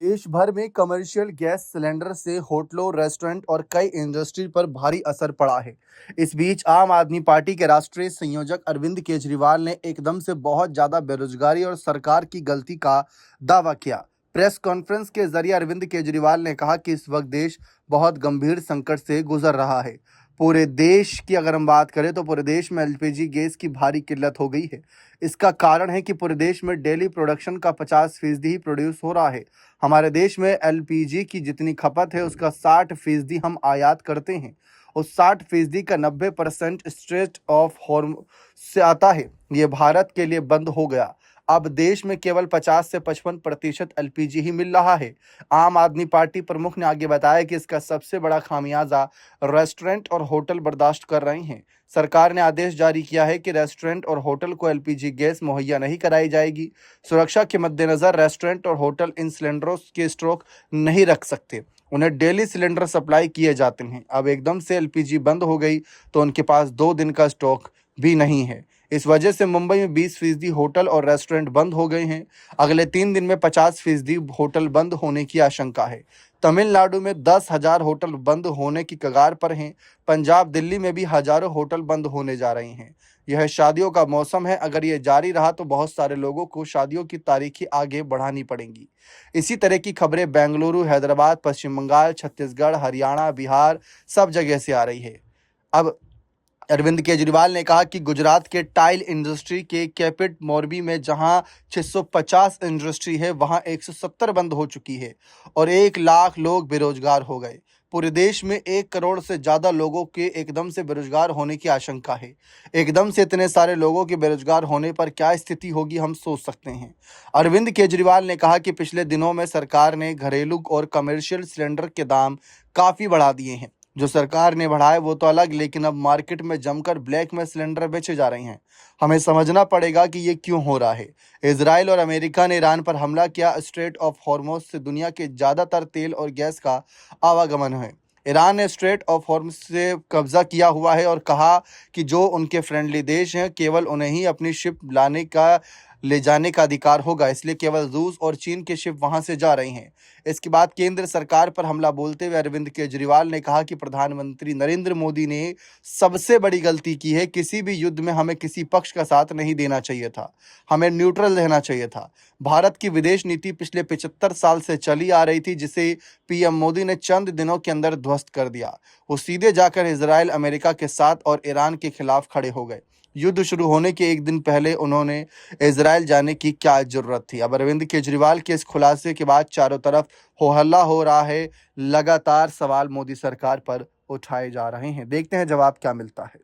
देश भर में कमर्शियल गैस सिलेंडर से होटलों, रेस्टोरेंट और कई इंडस्ट्री पर भारी असर पड़ा है। इस बीच आम आदमी पार्टी के राष्ट्रीय संयोजक अरविंद केजरीवाल ने एकदम से बहुत ज्यादा बेरोजगारी और सरकार की गलती का दावा किया। प्रेस कॉन्फ्रेंस के जरिए अरविंद केजरीवाल ने कहा कि इस वक्त देश बहुत गंभीर संकट से गुजर रहा है। पूरे देश की अगर हम बात करें तो पूरे देश में एलपीजी गैस की भारी किल्लत हो गई है। इसका कारण है कि पूरे देश में डेली प्रोडक्शन का 50% ही प्रोड्यूस हो रहा है। हमारे देश में एलपीजी की जितनी खपत है उसका 60% हम आयात करते हैं। उस 60% का 90% स्ट्रेट ऑफ हॉर्मोज से आता है। ये भारत के लिए बंद हो गया। अब देश में केवल 50 से 55% एलपीजी ही मिल रहा है। आम आदमी पार्टी प्रमुख ने आगे बताया कि इसका सबसे बड़ा खामियाजा रेस्टोरेंट और होटल बर्दाश्त कर रहे हैं। सरकार ने आदेश जारी किया है कि रेस्टोरेंट और होटल को एलपीजी गैस मुहैया नहीं कराई जाएगी। सुरक्षा के मद्देनजर रेस्टोरेंट और होटल इन सिलेंडरों के स्टॉक नहीं रख सकते। उन्हें डेली सिलेंडर सप्लाई किए जाते हैं। अब एकदम से एलपीजी बंद हो गई तो उनके पास 2 दिन का स्टॉक भी नहीं है। इस वजह से मुंबई में 20% होटल और रेस्टोरेंट बंद हो गए हैं। अगले 3 दिन में 50% होटल बंद होने की आशंका है। तमिलनाडु में 10,000 होटल बंद होने की कगार पर हैं। पंजाब, दिल्ली में भी हजारों होटल बंद होने जा रहे हैं। यह शादियों का मौसम है। अगर ये जारी रहा तो बहुत सारे लोगों को शादियों की तारीखें आगे बढ़ानी पड़ेंगी। इसी तरह की खबरें बेंगलुरु, हैदराबाद, पश्चिम बंगाल, छत्तीसगढ़, हरियाणा, बिहार सब जगह से आ रही है। अब अरविंद केजरीवाल ने कहा कि गुजरात के टाइल इंडस्ट्री के कैपिट मोरबी में जहां 650 इंडस्ट्री है वहां 170 बंद हो चुकी है और 1 लाख लोग बेरोजगार हो गए। पूरे देश में 1 करोड़ से ज़्यादा लोगों के एकदम से बेरोजगार होने की आशंका है। एकदम से इतने सारे लोगों के बेरोजगार होने पर क्या स्थिति होगी हम सोच सकते हैं। अरविंद केजरीवाल ने कहा कि पिछले दिनों में सरकार ने घरेलू और कमर्शियल सिलेंडर के दाम काफ़ी बढ़ा दिए हैं। जो सरकार ने बढ़ाए वो तो अलग, लेकिन अब मार्केट में जमकर ब्लैक में सिलेंडर बेचे जा रहे हैं। हमें समझना पड़ेगा कि ये क्यों हो रहा है। इजराइल और अमेरिका ने ईरान पर हमला किया। स्ट्रेट ऑफ हॉर्मोज से दुनिया के ज़्यादातर तेल और गैस का आवागमन है। ईरान ने स्ट्रेट ऑफ हॉर्मोज से कब्जा किया हुआ है और कहा कि जो उनके फ्रेंडली देश हैं केवल उन्हें ही अपनी शिप ले जाने का अधिकार होगा, इसलिए केवल रूस और चीन के शिप वहां से जा रहे हैं। इसके बाद केंद्र सरकार पर हमला बोलते हुए अरविंद केजरीवाल ने कहा कि प्रधानमंत्री नरेंद्र मोदी ने सबसे बड़ी गलती की है। किसी भी युद्ध में हमें किसी पक्ष का साथ नहीं देना चाहिए था, हमें न्यूट्रल रहना चाहिए था। भारत की विदेश नीति पिछले 75 साल से चली आ रही थी, जिसे पीएम मोदी ने चंद दिनों के अंदर ध्वस्त कर दिया। वो सीधे जाकर इजराइल, अमेरिका के साथ और ईरान के खिलाफ खड़े हो गए। युद्ध शुरू होने के 1 दिन पहले उन्होंने इजराइल जाने की क्या जरूरत थी। अब अरविंद केजरीवाल के इस खुलासे के बाद चारों तरफ हो हल्ला हो रहा है। लगातार सवाल मोदी सरकार पर उठाए जा रहे हैं। देखते हैं जवाब क्या मिलता है।